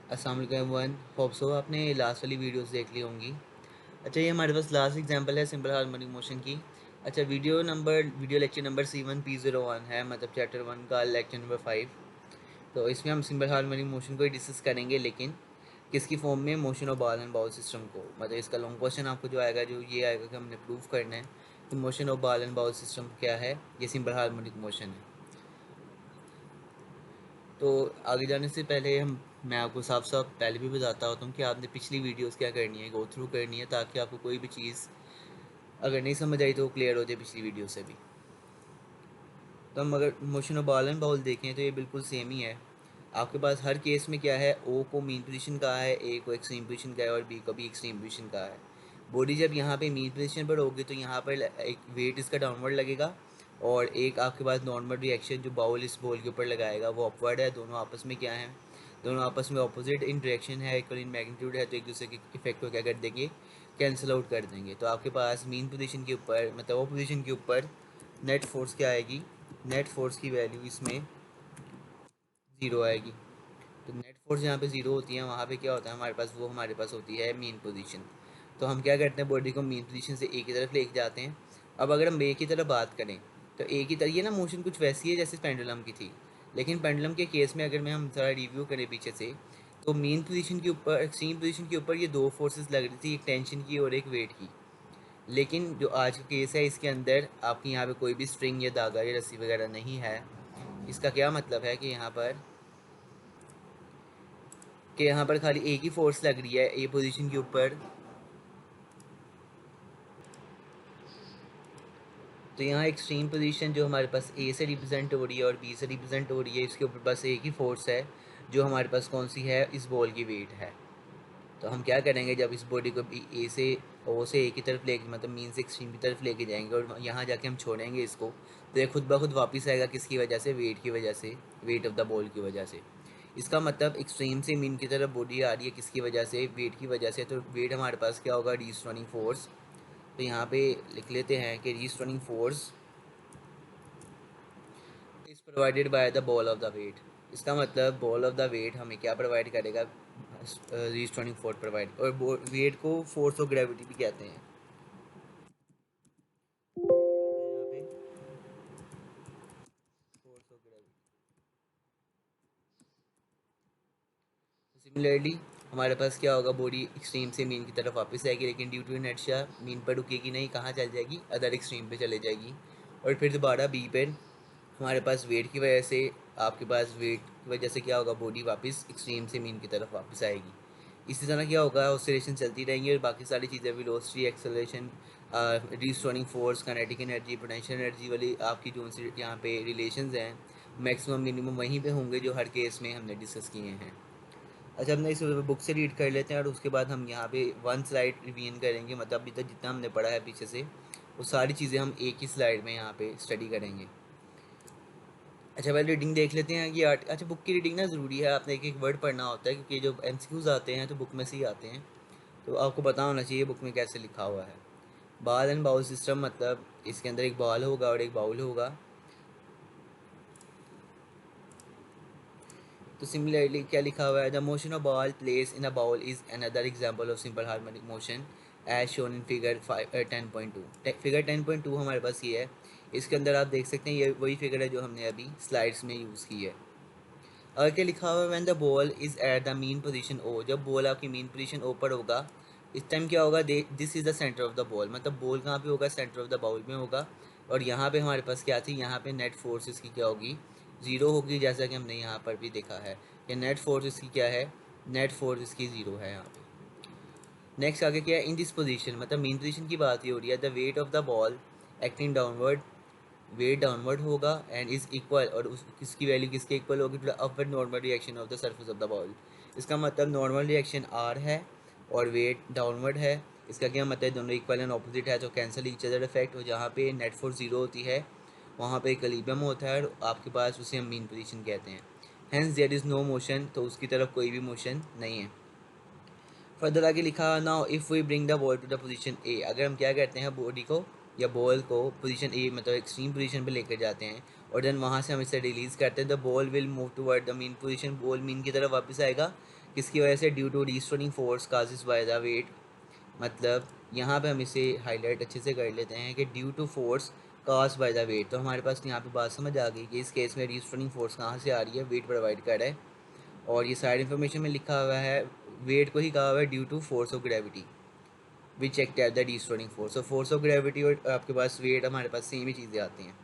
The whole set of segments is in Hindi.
अस्सलाम वालेकुम वन होप सो आपने लास्ट वाली वीडियोस देख ली होंगी। अच्छा, ये हमारे पास लास्ट एग्जांपल है सिंपल हार्मोनिक मोशन की। अच्छा, वीडियो लेक्चर नंबर C1P01 है, मतलब चैप्टर 1 का लेक्चर नंबर 5। तो इसमें हम सिंपल हार्मोनिक मोशन को ही डिस्कस करेंगे, लेकिन किसकी फॉर्म में, motion of ball and bowl system को। मतलब इसका लॉन्ग क्वेश्चन आपको जो आएगा, जो ये आएगा कि हमने प्रूव करना है कि motion of ball and bowl system क्या है, ये सिंपल हार्मोनिक मोशन है। तो आगे जाने से पहले मैं आपको साफ साफ पहले भी बताता होता हूँ कि आपने पिछली वीडियोस क्या करनी है, गो थ्रू करनी है, ताकि आपको कोई भी चीज़ अगर नहीं समझ आई तो क्लियर हो जाए पिछली वीडियो से भी। तो हम अगर motion of ball and bowl देखें तो ये बिल्कुल सेम ही है। आपके पास हर केस में क्या है, ओ को मीन पोजीशन कहा है, ए को एक्सट्रीम पोजीशन का है और बी को भी एक्सट्रीम पोजीशन कहा है। बॉडी जब यहाँ पे मीन पोजीशन पर होगी तो यहाँ पर एक वेट इसका डाउनवर्ड लगेगा, और एक आपके पास नॉर्मल रिएक्शन जो बाउल इस बॉल के ऊपर लगाएगा वो अपवर्ड है। दोनों आपस में क्या है, दोनों आपस में ऑपोजिट इन डायरेक्शन है, इक्वल इन मैग्नीट्यूड है, तो एक दूसरे के इफेक्ट को क्या कर देंगे, कैंसिल आउट कर देंगे। तो आपके पास मीन पोजीशन के ऊपर, मतलब वो पोजीशन के ऊपर नेट फोर्स क्या आएगी, नेट फोर्स की वैल्यू इसमें ज़ीरो आएगी। तो नेट फोर्स जहाँ पे ज़ीरो होती है वहाँ पे क्या होता है हमारे पास, वो हमारे पास होती है मीन पोजीशन। तो हम क्या करते हैं, बॉडी को मीन पोजीशन से ए की तरफ लेके जाते हैं। अब अगर हम ए की तरफ बात करें तो ए की तरफ ये ना मोशन कुछ वैसी है जैसे पेंडुलम की थी, लेकिन पेंडुलम के केस में अगर मैं हम थोड़ा रिव्यू करें पीछे से, तो मीन पोजीशन के ऊपर, एक्सट्रीम पोजीशन के ऊपर ये दो फोर्सेस लग रही थी, एक टेंशन की और एक वेट की। लेकिन जो आज का केस है इसके अंदर आपकी यहाँ पे कोई भी स्ट्रिंग या धागा या रस्सी वगैरह नहीं है। इसका क्या मतलब है कि यहाँ पर खाली एक ही फोर्स लग रही है ए पोजीशन के ऊपर। तो यहाँ एक्सट्रीम पोजीशन जो हमारे पास ए से रिप्रेजेंट हो रही है और बी से रिप्रेजेंट हो रही है, इसके ऊपर बस एक ही फोर्स है जो हमारे पास कौन सी है, इस बॉल की वेट है। तो हम क्या करेंगे, जब इस बॉडी को भी ए से, ओ से ए की तरफ लेके, मतलब मीन से एक्सट्रीम की तरफ लेके जाएंगे और यहाँ जाके हम छोड़ेंगे इसको, तो ये खुद ब खुद वापस आएगा, किसकी वजह से, वेट की वजह से, वेट ऑफ द बॉल की वजह से। इसका मतलब एक्सट्रीम से मीन की तरफ बॉडी आ रही है, किसकी वजह से, वेट की वजह से। तो वेट हमारे पास क्या होगा, रीस्टोनिंग फोर्स। तो यहाँ पे लिख लेते हैं कि restoning force is provided by the ball of the weight. इसका मतलब बॉल ऑफ द वेट हमें क्या प्रोवाइड करेगा, रीस्टोनिंग फोर्स प्रोवाइड। और वेट को फोर्स ऑफ ग्रेविटी भी कहते हैं। यहाँ पे फोर्स ऑफ ग्रेविटी। सिमिलरली हमारे पास क्या होगा, बॉडी एक्सट्रीम से मीन की तरफ वापस आएगी, लेकिन ड्यू टू इनर्शिया मीन पर रुकेगी नहीं, कहाँ चल जाएगी, अदर एक्सट्रीम पे चले जाएगी। और फिर दोबारा बी पे हमारे पास वेट की वजह से, आपके पास वेट की वजह से क्या होगा, बॉडी वापस एक्सट्रीम से मीन की तरफ वापस आएगी। इसी तरह क्या होगा, ऑसिलेशन चलती रहेंगी और बाकी सारी चीज़ें, velocity, acceleration, restoring force, kinetic energy, potential energy वाली आपकी जो सी यहाँ पे रिलेशंस हैं, मैक्सिमम मिनिमम वहीं पे होंगे जो हर केस में हमने डिस्कस किए हैं। अच्छा, हमने इस बुक से रीड कर लेते हैं और उसके बाद हम यहाँ पे वन स्लाइड रिवीजन करेंगे, मतलब अभी तक जितना हमने पढ़ा है पीछे से वो सारी चीज़ें हम एक ही स्लाइड में यहाँ पे स्टडी करेंगे। अच्छा, पहले रीडिंग देख लेते हैं कि आर्ट। अच्छा, बुक की रीडिंग ना ज़रूरी है, आपने एक एक वर्ड पढ़ना होता है क्योंकि जो एमसीक्यूज़ आते हैं तो बुक में से ही आते हैं, तो आपको पता होना चाहिए बुक में कैसे लिखा हुआ है। बॉल एंड बाउल सिस्टम मतलब इसके अंदर एक बॉल होगा और एक बाउल होगा। तो सिमिलरली क्या लिखा हुआ है, the motion of ball place in a bowl is another example of simple harmonic motion as shown in figure 10.2। Figure 10.2 हमारे पास ये है, इसके अंदर आप देख सकते हैं ये वही फिगर है जो हमने अभी स्लाइड्स में यूज़ की है। अगर क्या लिखा हुआ है, when the ball is at the mean position O, जब बॉल आपकी मीन पोजीशन ओ पर होगा, इस टाइम क्या होगा, this is the centre of the ball, मतलब बॉल कहाँ पे होगा, सेंटर ऑफ द बाउल में होगा। और यहाँ पे हमारे पास क्या थी, यहाँ पे नेट फोर्स इसकी क्या होगी, ज़ीरो होगी, जैसा कि हमने यहाँ पर भी देखा है कि नेट फोर्स इसकी क्या है, नेट फोर्स इसकी ज़ीरो है यहाँ पे। नेक्स्ट आगे क्या है, इन दिस पोजीशन, मतलब मीन पोजीशन की बात ही हो रही है, the weight of the ball acting downward, weight downward होगा एंड इज इक्वल, और उस किसकी वैल्यू किसके इक्वल होगी, to the upward normal reaction of the surface of the ball. इसका मतलब नॉर्मल रिएक्शन आर है और वेट डाउनवर्ड है। इसका क्या मतलब, दोनों इक्वल एंड ऑपोजिट है तो कैंसिल ईच अदर इफेक्ट, और जहाँ पे नेट फोर्स जीरो होती है वहाँ पे इक्विलिब्रियम होता है और आपके पास उसे हम मीन पोजीशन कहते हैं। Hence there is no motion, तो उसकी तरफ कोई भी मोशन नहीं है। फर्दर आगे लिखा, now if we bring the ball to the position A, अगर हम क्या करते हैं, बॉडी को या बॉल को पोजीशन ए मतलब एक्सट्रीम पोजीशन पे लेकर जाते हैं और देन वहाँ से हम इसे रिलीज़ करते हैं, the ball will move toward the mean position, ball mean की तरफ वापस आएगा, किसकी वजह से, due to restoring force causes by the weight. मतलब यहाँ पे हम इसे हाईलाइट अच्छे से कर लेते हैं कि due to force cause by the weight. तो हमारे पास यहाँ पे बात समझ आ गई कि इस केस में रीस्टोरिंग फोर्स कहाँ से आ रही है, वेट प्रोवाइड कर रहा है। और ये साइड इन्फॉर्मेशन में लिखा हुआ है वेट को ही कहा हुआ है due to force of gravity which act at the restoring force. और फोर्स ऑफ ग्रेविटी और आपके पास वेट हमारे पास सेम ही चीज़ें आती हैं।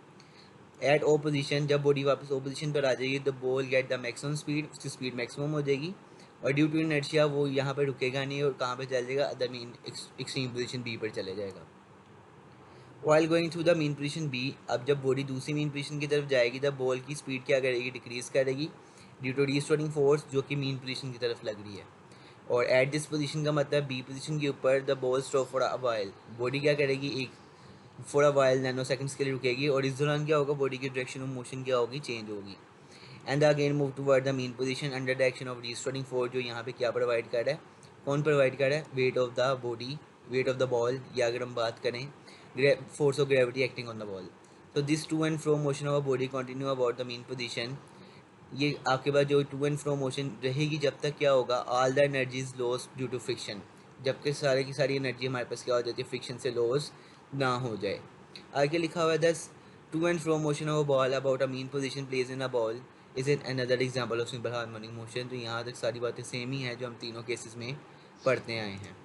एट ओ पोजीशन, जब बॉडी वापस ओ पोजीशन पर आ जाएगी, the ball get the maximum speed, उसकी स्पीड मैक्सिमम हो जाएगी और ड्यू टू इनर्शिया वो यहाँ पर रुकेगा नहीं और कहाँ पर चल जाएगा, other mean extreme position B पर चले जाएगा। While going through the mean position B, अब जब बॉडी दूसरी मीन पोजीशन की तरफ जाएगी द बॉल की स्पीड क्या करेगी, डिक्रीज करेगी ड्यू टू रीस्टोरिंग फोर्स जो कि मीन पोजीशन की तरफ लग रही है। और एट दिस पोजीशन का मतलब बी पोजीशन के ऊपर the ball stop for a while, body क्या करेगी, एक for a while nano seconds के लिए रुकेगी और इस दौरान क्या होगा, बॉडी की डायरेक्शन ऑफ मोशन क्या होगी, चेंज होगी। And again move toward the mean position under direction of restoring force, जो यहाँ पे क्या प्रोवाइड कर रहा है, कौन प्रोवाइड कर रहा है, weight of the body, weight of the ball, या अगर हम बात करें force of gravity acting on the ball. तो this to and fro motion of a body continue about the mean position, ये आपके पास जो टू एंड फ्रो मोशन रहेगी जब तक क्या होगा, all the energy is loss due to friction, जबकि सारे की सारी एनर्जी हमारे पास क्या हो जाती है, फ्रिक्शन से लॉस ना हो जाए। आगे लिखा हुआ है दस to and fro motion of a ball about a mean position place in a ball is an another example of simple harmonic motion. तो यहाँ तक सारी बातें सेम ही हैं जो हम तीनों केसेस में पढ़ते आए हैं।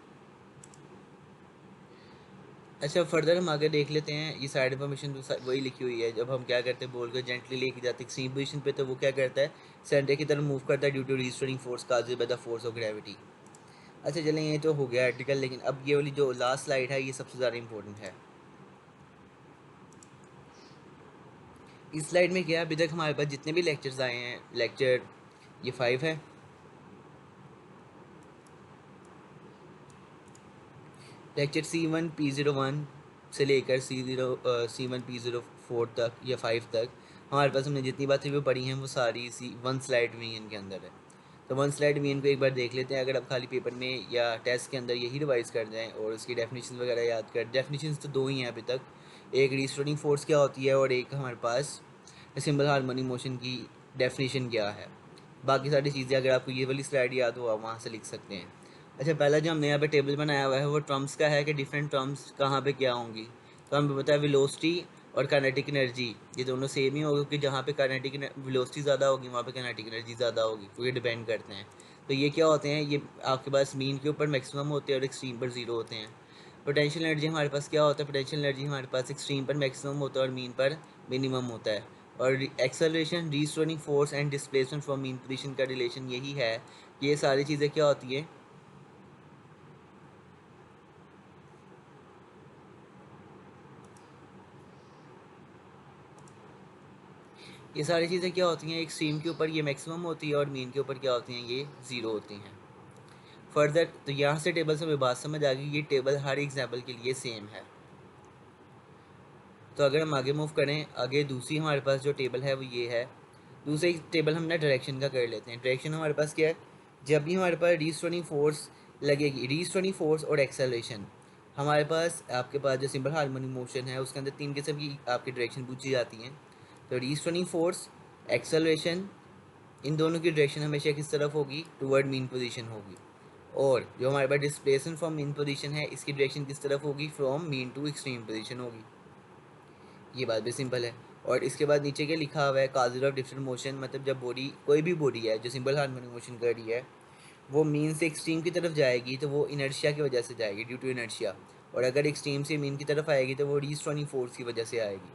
अच्छा, फर्दर हम आगे देख लेते हैं। ये साइड इन्फॉर्मेशन तो वही लिखी हुई है, जब हम क्या करते हैं, बॉल को जेंटली लेके जाते हैं सेम पोजीशन पे, तो वो क्या करता है, सेंटर की तरफ मूव करता है due to restoring force caused by the force of gravity. अच्छा चलें, ये तो हो गया आर्टिकल, लेकिन अब ये वाली जो लास्ट स्लाइड है ये सबसे ज़्यादा इंपॉर्टेंट है। इस स्लाइड में क्या है, अभी तक हमारे पास जितने भी लेक्चर्स आए हैं, लेक्चर ये 5 है, लेक्चर C1P01 से लेकर C1P04 तक या 5 तक हमारे पास हमने जितनी बातें भी पढ़ी हैं वो सारी इसी वन स्लाइड वीएन के अंदर है। तो वन स्लाइड वीएन को एक बार देख लेते हैं। अगर आप खाली पेपर में या टेस्ट के अंदर यही रिवाइज कर जाएं और उसकी डेफिनेशन वगैरह याद कर, डेफिनेशन तो दो ही हैं अभी तक, एक रीस्टोरिंग फोर्स क्या होती है और एक हमारे पास सिंपल हार्मोनिक मोशन की डेफिनेशन क्या है। बाकी सारी चीज़ें अगर आपको ये वाली स्लाइड याद हो आप वहाँ से लिख सकते हैं। अच्छा, पहला जो हमने यहाँ पे टेबल बनाया हुआ है वो टर्म्स का है कि डिफरेंट टर्म्स कहाँ पे क्या होंगी। तो हमें पता है वेलोसिटी और काइनेटिक एनर्जी ये दोनों सेम ही होगी, क्योंकि जहाँ पे काइनेटिक वेलोसिटी ज़्यादा होगी वहाँ पे काइनेटिक एनर्जी ज़्यादा होगी, तो ये डिपेंड करते हैं। तो ये क्या होते हैं, ये आपके पास मीन के ऊपर मैक्सिमम होते हैं और एक्सट्रीम पर ज़ीरो होते हैं। पोटेंशियल एनर्जी हमारे पास क्या होता है, पोटेंशियल एनर्जी हमारे पास एक्सट्रीम पर मैक्सिमम होता है और मीन पर मिनिमम होता है। और acceleration, restoring force and displacement from mean position का रिलेशन यही है। ये सारी चीज़ें क्या होती हैं, ये सारी चीज़ें क्या होती हैं, एक्सट्रीम के ऊपर ये मैक्सिमम होती है और मीन के ऊपर क्या होती हैं, ये ज़ीरो होती हैं। फर्दर तो यहाँ से टेबल से हमें बात समझ आ गई, ये टेबल हर एग्जाम्पल के लिए सेम है। तो अगर हम आगे मूव करें, आगे दूसरी हमारे पास जो टेबल है वो ये है। दूसरी टेबल हमने डायरेक्शन का कर लेते हैं। डायरेक्शन हमारे पास क्या है, जब भी हमारे पास रीस्टोरिंग फोर्स लगेगी, रीस्टोरिंग फोर्स और एक्सेलरेशन, हमारे पास आपके पास जो सिंपल हार्मोनिक मोशन है उसके अंदर तीन किस्म की आपकी डायरेक्शन पूछी जाती हैं। तो रीस्टोरिंग फोर्स, एक्सेलरेशन, इन दोनों की डायरेक्शन हमेशा किस तरफ होगी, टुवर्ड मीन पोजीशन होगी। और जो हमारे पास डिस्प्लेसमेंट फ्रॉम मीन पोजीशन है इसकी डायरेक्शन किस तरफ होगी, from mean to extreme position होगी। ये बात भी सिंपल है। और इसके बाद नीचे क्या लिखा हुआ है, काजेज ऑफ डिफरेंट मोशन, मतलब जब बॉडी, कोई भी बॉडी है जो सिंपल हार्मोनिक मोशन कर रही है वो मीन से एक्सट्रीम की तरफ जाएगी तो वो इनर्शिया की वजह से जाएगी, ड्यू टू इनर्शिया। और अगर एक्सट्रीम से मीन की तरफ आएगी तो वो रीस्टोरिंग फोर्स की वजह से आएगी।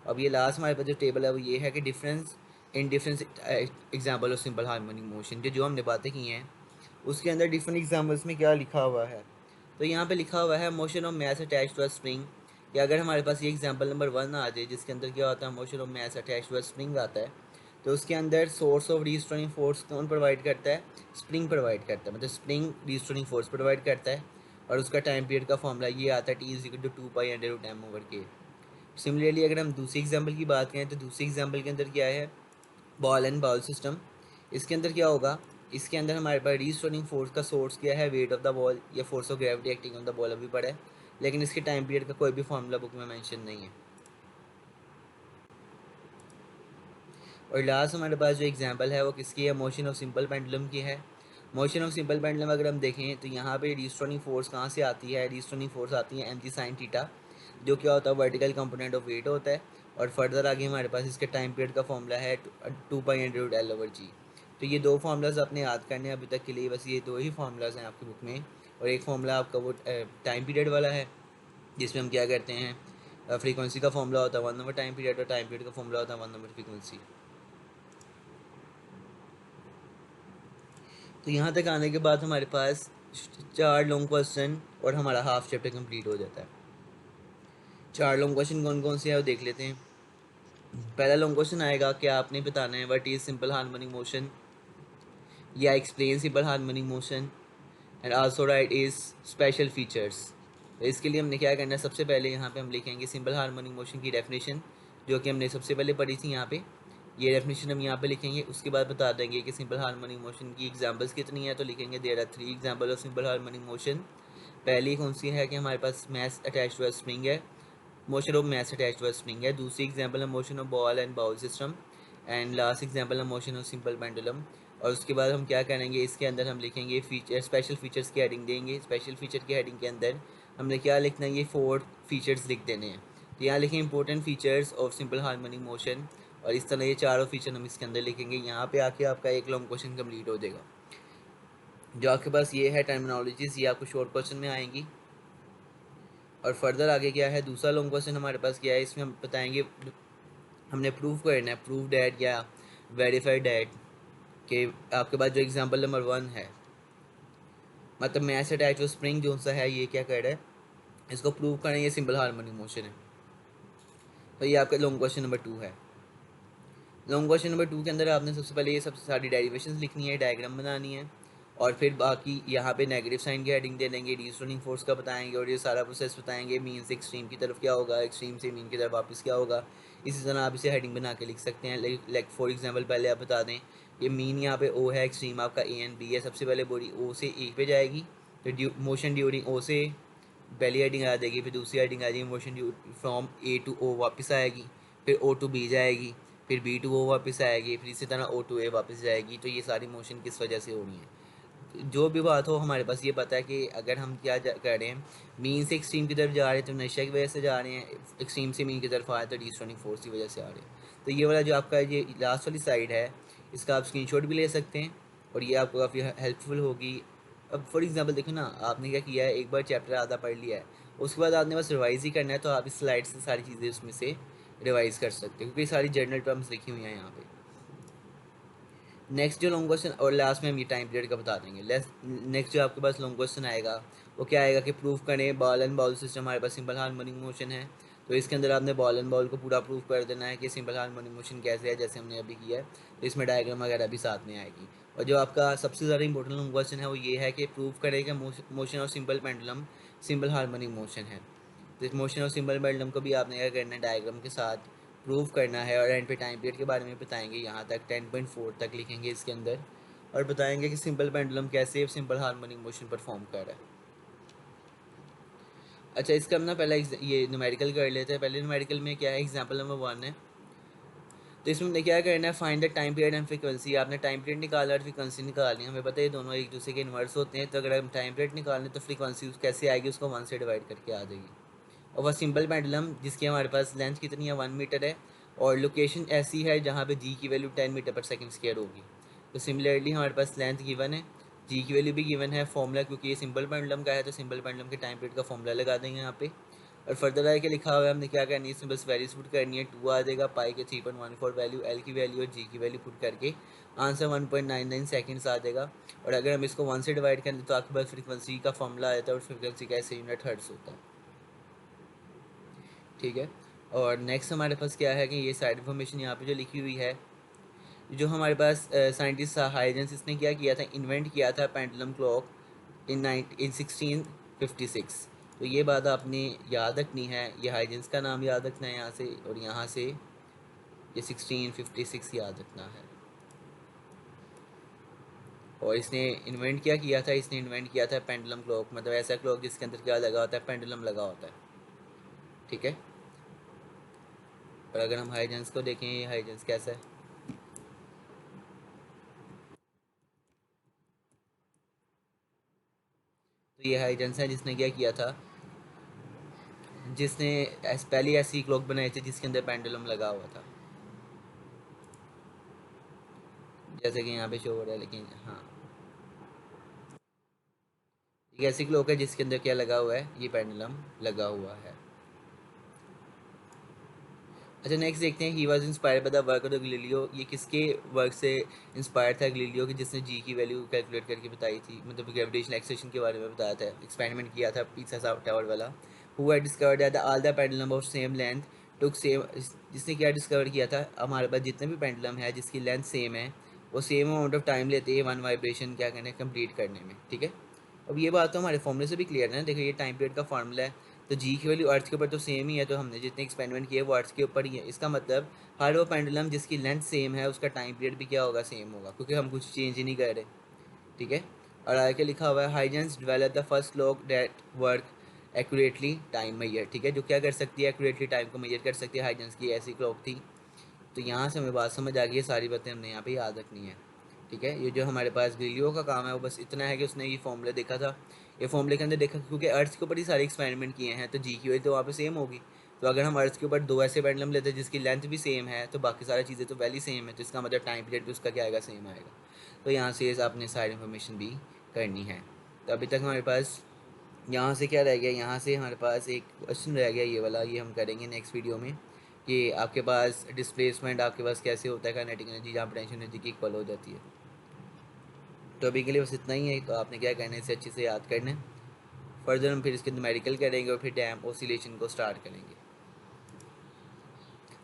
अब ये लास्ट हमारे पास जो टेबल है वो ये है कि difference in difference example of simple harmonic motion, जो हमने बातें की हैं उसके अंदर डिफरेंट एग्जाम्पल्स में क्या लिखा हुआ है। तो यहाँ पे लिखा हुआ है motion of mass attach to a spring, कि अगर हमारे पास ये एग्जांपल नंबर 1 आ जाए जिसके अंदर क्या होता है, motion of mass attach to a spring आता है, तो उसके अंदर सोर्स ऑफ रीस्टोरिंग फोर्स कौन प्रोवाइड करता है, स्प्रिंग प्रोवाइड करता है, मतलब स्प्रिंग रीस्टोरिंग फोर्स प्रोवाइड करता है। और उसका टाइम पीरियड का फॉर्मूला ये आता है T=2π/m/k। सिमिलरली अगर हम दूसरी एग्जाम्पल की बात करें तो दूसरी एग्जाम्पल के अंदर क्या है, बॉल एंड बाउल सिस्टम। इसके अंदर क्या होगा, इसके अंदर हमारे पास रीस्टोरिंग फोर्स का सोर्स क्या है, वेट ऑफ द बॉल या force of gravity acting on the ball अभी पड़ा है। लेकिन इसके टाइम पीरियड का कोई भी फार्मूला बुक में मेंशन नहीं है। और लास्ट हमारे पास जो एग्जांपल है वो किसकी है, मोशन ऑफ सिंपल पेंडुलम की है। मोशन ऑफ सिंपल पेंडुलम अगर हम देखें तो यहाँ पे रिस्टोनिंग फोर्स कहाँ से आती है, रिस्टोनिंग फोर्स आती है mg sin थीटा, जो क्या होता है वर्टिकल कंपोनेंट ऑफ वेट होता है। और फर्दर आगे हमारे पास इसके टाइम पीरियड का फॉर्मूला है 2π/L/g। तो ये दो फार्मूलाज आपने याद करने हैं अभी तक के लिए, बस ये दो ही फार्मूलाज हैं आपकी बुक में। और एक फार्मूला आपका वो टाइम पीरियड वाला है, जिसमें हम क्या करते हैं, फ्रीक्वेंसी का फॉर्मूला होता है 1 नंबर टाइम पीरियड, और टाइम पीरियड का फॉर्मूला होता है 1 नंबर फ्रीक्वेंसी। तो यहाँ तक आने के बाद हमारे पास 4 लॉन्ग क्वेश्चन और हमारा हाफ चैप्टर कंप्लीट हो जाता है। 4 लॉन्ग क्वेश्चन कौन कौन से हैं वो देख लेते हैं। पहला लॉन्ग क्वेश्चन आएगा कि आपने बताना है what is simple harmonic motion, या explain simple harmonic motion, and also write is special features. तो इसके लिए हमने क्या करना है, सबसे पहले यहाँ पे हम लिखेंगे सिंपल हार्मोनिक मोशन की डेफिनेशन, जो कि हमने सबसे पहले पढ़ी थी यहाँ पे। ये डेफिनेशन हम यहाँ पे लिखेंगे। उसके बाद बता देंगे कि सिंपल हार्मोनिक मोशन की एग्जांपल्स कितनी है, तो लिखेंगे there are 3 example of simple harmonic motion. पहली कौन सी है कि हमारे पास mass attach to a spring है, motion of mass attach to a spring है। दूसरी एग्जांपल है motion of ball and bowl system, and last example है मोशन ऑफ सिंपल पेंडुलम। और उसके बाद हम क्या करेंगे, इसके अंदर हम लिखेंगे फीचर, स्पेशल फीचर्स की हेडिंग देंगे। स्पेशल फीचर की हेडिंग के अंदर हमने क्या लिखना है, ये 4 फीचर्स लिख देने हैं। तो यहाँ लिखें important features of simple harmonic motion, और इस तरह ये चारों फीचर हम इसके अंदर लिखेंगे। यहाँ पे आके आपका एक लॉन्ग क्वेश्चन कंप्लीट हो जाएगा। जो आपके पास ये है टर्मिनोलॉजीज, ये आपको शॉर्ट क्वेश्चन में आएंगी। और फर्दर आगे क्या है, दूसरा लॉन्ग क्वेश्चन हमारे पास क्या है, इसमें हम बताएंगे हमने प्रूव करना है, प्रूव डैट या वेरीफाइड डैट, कि आपके पास जो एग्जांपल नंबर 1 है, मतलब मैस अटैच टू स्प्रिंग जो सा है, ये क्या कर रहा है, इसको प्रूव करें ये सिंपल हार्मोनिक मोशन है। तो ये आपका लॉन्ग क्वेश्चन नंबर 2 है। लॉन्ग क्वेश्चन नंबर 2 के अंदर आपने सबसे पहले ये सब सारी डेरिवेशंस लिखनी है, डायग्राम बनानी है, और फिर बाकी यहाँ पे नेगेटिव साइन की हेडिंग दे देंगे, रिस्टोनिंग फोर्स का बताएंगे, और ये सारा प्रोसेस बताएंगे, मीन से एक्सट्रीम की तरफ क्या होगा, एक्सट्रीम से मीन की तरफ वापस क्या होगा। इसी तरह आप इसे हेडिंग बना के लिख सकते हैं। लाइक फॉर एग्जांपल पहले आप बता दें, ये मीन यहाँ पे ओ है, एक्सट्रीम आपका ए एंड बी है। सबसे पहले बॉडी ओ से ए पे जाएगी, तो मोशन ड्यूरिंग ओ से पहली हेडिंग आ जाएगी, फिर दूसरी हेडिंग आ जाएगी motion from A to O वापस आएगी, फिर ओ टू बी जाएगी, फिर बी टू ओ वापस आएगी, फिर इसी तरह ओ टू ए वापस जाएगी। तो ये सारी मोशन किस वजह से हो रही है, जो भी बात हो, हमारे पास ये पता है कि अगर हम क्या कर रहे हैं, मीन से एक्सट्रीम की तरफ जा रहे हैं तो नशा की वजह से जा रहे हैं, एक्सट्रीम से मीन की तरफ आ रहे हैं तो डिस्टर्निंग फोर्स की वजह से आ रहे हैं। तो ये वाला जो आपका ये लास्ट वाली साइड है, इसका आप स्क्रीनशॉट भी ले सकते हैं, और ये आपको काफ़ी हेल्पफुल होगी। अब फॉर एग्जांपल देखो ना, आपने क्या किया है, एक बार चैप्टर आधा पढ़ लिया है, उसके बाद आपने बस रिवाइज ही करना है, तो आप इस स्लाइड से सारी चीज़ें उसमें से रिवाइज कर सकते हो, क्योंकि सारी जर्नल टर्म्स लिखी हुई हैं यहाँ पे। नेक्स्ट जो लॉन्ग क्वेश्चन, और लास्ट में हम ये टाइम पीरियड का बता देंगे। नेक्स्ट जो आपके पास लॉन्ग क्वेश्चन आएगा वो क्या आएगा कि प्रूफ करें बॉल एंड बाउल सिस्टम हमारे पास सिंपल हार्मोनिक मोशन है। तो इसके अंदर आपने बॉल एंड बाउल को पूरा प्रूफ कर देना है कि सिंपल हार्मोनिक मोशन कैसे है, जैसे हमने अभी किया है। तो इसमें डायग्राम वगैरह भी साथ में आएगी। और जो आपका सबसे ज़्यादा इंपॉर्टेंट लॉन्ग क्वेश्चन है वो ये है कि प्रूफ करें कि motion of simple pendulum simple harmonic motion है। तो इस मोशन ऑफ सिंपल पेंडुलम को भी आपने क्या करना है, डायग्राम के साथ प्रूव करना है। और एंड पे टाइम पीरियड के बारे में बताएंगे, यहाँ तक 10.4 तक लिखेंगे इसके अंदर, और बताएंगे कि सिंपल पेंडुलम कैसे सिंपल हार्मोनिक मोशन परफॉर्म कर रहा है। अच्छा, इसका हम ना पहले ये न्यूमेरिकल कर लेते हैं। पहले न्यूमेरिकल में क्या है, एग्जांपल नंबर 1 है। तो इसमें हमने क्या करना है, find the time period and frequency. आपने टाइम पीरियड निकाला और फ्रीक्वेंसी निकालनी है। हमें पता है ये दोनों एक दूसरे के इन्वर्स होते हैं, तो अगर हम टाइम पीरियड निकालें तो फ्रीक्वेंसी कैसे आएगी, उसको 1 से डिवाइड करके आ जाएगी। और वह सिंपल पेंडुलम जिसकी हमारे पास लेंथ कितनी है, 1 मीटर है, और लोकेशन ऐसी है जहाँ पे जी की वैल्यू 10 मीटर पर सेकंड स्क्वायर होगी। तो सिमिलरली हमारे पास लेंथ गिवन है, जी की वैल्यू भी गिवन है, फॉर्मूला क्योंकि ये सिंपल पेंडुलम का है तो सिंपल पेंडुलम के टाइम पीरियड का फॉर्मूला लगा देंगे यहाँ पे। और फर्दर आगे लिखा हुआ है, हमने क्या करनी है, इसमें बस वैल्यूज पुट करनी है। 2 आ जाएगा, पाई के 3.14 वैल्यू, एल की वैल्यू और जी की वैल्यू पुट करके आंसर 1.99 सेकंड्स आ जाएगा। और अगर हम इसको 1 से डिवाइड करें तो आपके पास फ्रीक्वेंसी का फॉर्मूला आ जाता है, और फ्रीक्वेंसी का ऐसे यूनिट हर्ट्ज होता है। ठीक है। और नेक्स्ट हमारे पास क्या है कि ये साइड इन्फॉर्मेशन यहाँ पे जो लिखी हुई है, जो हमारे पास साइंटिस्ट हाइजेंस इसने क्या किया था, इन्वेंट किया था पेंडुलम क्लॉक इन 1656। तो ये बात आपने याद रखनी है, ये हाइजेंस का नाम याद रखना है यहाँ से, और यहाँ से ये 1656 याद रखना है। और इसने इन्वेंट क्या किया था, इसने इन्वेंट किया था पेंडुलम क्लॉक, मतलब ऐसा क्लॉक जिसके अंदर क्या लगा होता है, पेंडुलम लगा होता है, ठीक है। और अगर हम हाइजेंस को देखें, ये हाइजेंस कैसा है, तो ये हाइजेंस है जिसने क्या किया था, जिसने पहले ऐसी क्लॉक बनाई थी जिसके अंदर पेंडुलम लगा हुआ था, जैसे कि यहाँ पे शो हो रहा है, लेकिन हाँ, एक ऐसी क्लॉक है जिसके अंदर क्या लगा हुआ है, ये पेंडुलम लगा हुआ है। अच्छा, नेक्स्ट देखते हैं, he was inspired by the work of the Galileo, ये किसके वर्क से इंस्पायर था गलीलियो की, जिसने जी की वैल्यू कैलकुलेट करके बताई थी, मतलब ग्रेविटेशनल एक्सेशन के बारे में बताया था, एक्सपेरिमेंट किया था पिसा टावर वाला। Who had discovered that all the pendulum of same length took same, जिसने क्या डिस्कवर किया था, हमारे पास जितने भी पेंडुलम है जिसकी लेंथ सेम है, वो सेम अमाउंट ऑफ टाइम लेते हैं वन वाइब्रेशन क्या कहने कंप्लीट करने में, ठीक है। अब ये बात तो हमारे फॉर्मूले से भी क्लियर है ना, देखो ये टाइम पीरियड का फार्मूला है, तो जी की वैल्यू अर्थ के ऊपर तो सेम ही है, तो हमने जितने एक्सपेरिमेंट किए वो अर्थ के ऊपर ही है, इसका मतलब हर वो पेंडुलम जिसकी लेंथ सेम है उसका टाइम पीरियड भी क्या होगा, सेम होगा, क्योंकि हम कुछ चेंज ही नहीं कर रहे, ठीक है। और आगे लिखा हुआ है, Huygens develop the first clock that work accurately time mayor, ठीक है, जो क्या कर सकती है, एक्यूरेटली टाइम को मैयर कर सकती है, हाइजेंस की ऐसी क्लॉक थी। तो यहाँ से हमें बात समझ आ गई है, सारी बातें हमने यहाँ पे याद रखनी है, ठीक है। ये जो हमारे पास गलीलियो का काम है वो बस इतना है कि उसने ये फॉर्मूला देखा था, ये फॉर्मूले के अंदर देखा, क्योंकि अर्थ के ऊपर ही सारे एक्सपेरिमेंट किए हैं, तो जी की वैल्यू तो वहाँ पे सेम होगी। तो अगर हम अर्थ के ऊपर दो ऐसे पेंडुलम लेते हैं जिसकी लेंथ भी सेम है, तो बाकी सारी चीज़ें तो वैल्यू सेम है, तो इसका मतलब टाइम पीरियड भी उसका क्या आएगा, सेम आएगा। तो यहाँ से आपने सारी इन्फॉर्मेशन भी करनी है। तो अभी तक हमारे पास यहाँ से क्या रह गया, यहाँ से हमारे पास एक क्वेश्चन रह गया, ये वाला, ये हम करेंगे नेक्स्ट वीडियो में, कि आपके पास डिस्प्लेसमेंट आपके पास कैसे होता है काइनेटिक एनर्जी जहाँ पोटेंशियल एनर्जी की इक्वल हो जाती है। तो अभी के लिए बस इतना ही है, तो आपने क्या कहना है, इसे अच्छे से याद करना है। फर्दर हम फिर इसके न्यूमेरिकल करेंगे और फिर टाइम ओसिलेशन को स्टार्ट करेंगे।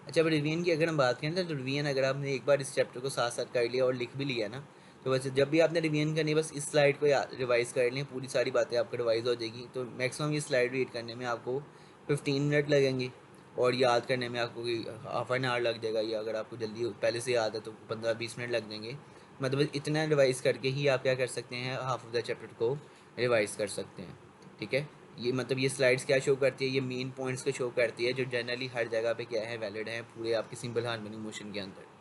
अच्छा, अब रिवीजन की अगर हम बात करें तो रिवीजन अगर आपने एक बार इस चैप्टर को साथ साथ कर लिया और लिख भी लिया ना, तो वैसे जब भी आपने रिवीजन करनी है बस इस स्लाइड को रिवाइज कर लें, पूरी सारी बातें आपको रिवाइज हो जाएगी। तो मैक्सिमम ये स्लाइड रीड करने में आपको 15 मिनट लगेंगे, और याद करने में आपको हाफ एन आवर लग जाएगा, या अगर आपको जल्दी पहले से याद है तो 15-20 मिनट लग जाएंगे। मतलब इतना रिवाइज करके ही आप क्या कर सकते हैं, हाफ ऑफ द चैप्टर को रिवाइज कर सकते हैं, ठीक है। ये मतलब ये स्लाइड्स क्या शो करती है, ये मेन पॉइंट्स को शो करती है जो जनरली हर जगह पे क्या है, वैलिड है पूरे आपके सिंपल हार्मोनिक मोशन के अंदर।